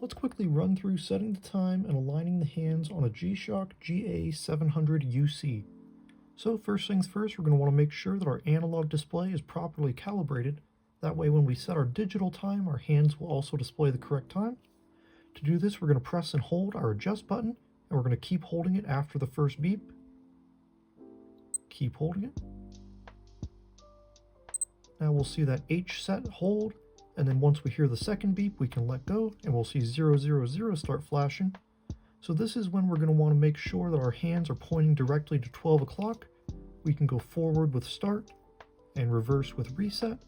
let's quickly run through setting the time and aligning the hands on a G Shock GA-700UC. So first things first, we're going to want to make sure that our analog display is properly calibrated. That way when we set our digital time, our hands will also display the correct time. To do this, we're going to press and hold our adjust button, and we're going to keep holding it after the first beep. Keep holding it. Now we'll see that H set hold, and then once we hear the second beep, we can let go, and we'll see 000 start flashing. So this is when we're going to want to make sure that our hands are pointing directly to 12 o'clock. We can go forward with start and reverse with reset.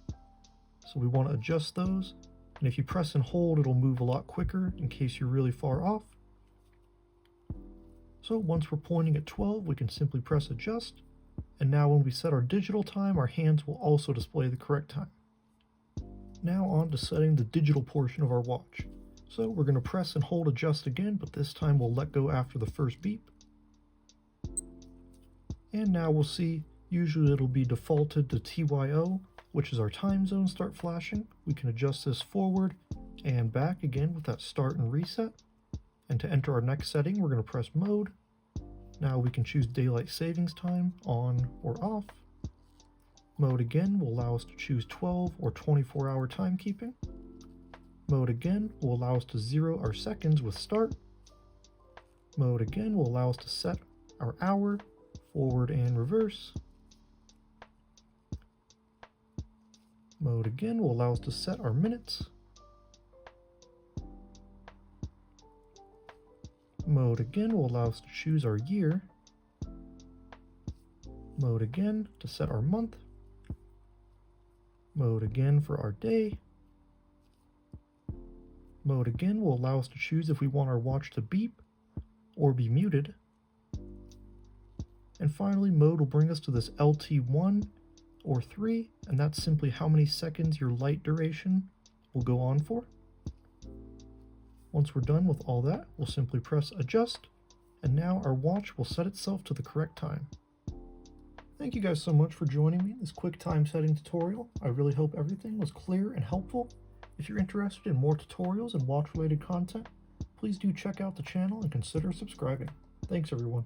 So we want to adjust those, and if you press and hold, it'll move a lot quicker in case you're really far off. So once we're pointing at 12, we can simply press adjust, and now when we set our digital time, our hands will also display the correct time. Now on to setting the digital portion of our watch. So we're going to press and hold adjust again, but this time we'll let go after the first beep. And now we'll see, usually it'll be defaulted to TYO, which is our time zone, start flashing. We can adjust this forward and back again with that start and reset. And to enter our next setting, we're going to press mode. Now we can choose daylight savings time, on or off. Mode again will allow us to choose 12 or 24-hour timekeeping. Mode again will allow us to 0 our seconds with start. Mode again will allow us to set our hour, forward and reverse. Mode again will allow us to set our minutes. Mode again will allow us to choose our year. Mode again to set our month. Mode again for our day. Mode again will allow us to choose if we want our watch to beep or be muted. And finally, mode will bring us to this LT1 or 3, and that's simply how many seconds your light duration will go on for. Once we're done with all that, we'll simply press adjust, and now our watch will set itself to the correct time. Thank you guys so much for joining me in this quick time setting tutorial. I really hope everything was clear and helpful. If you're interested in more tutorials and watch related content, please do check out the channel and consider subscribing. Thanks everyone.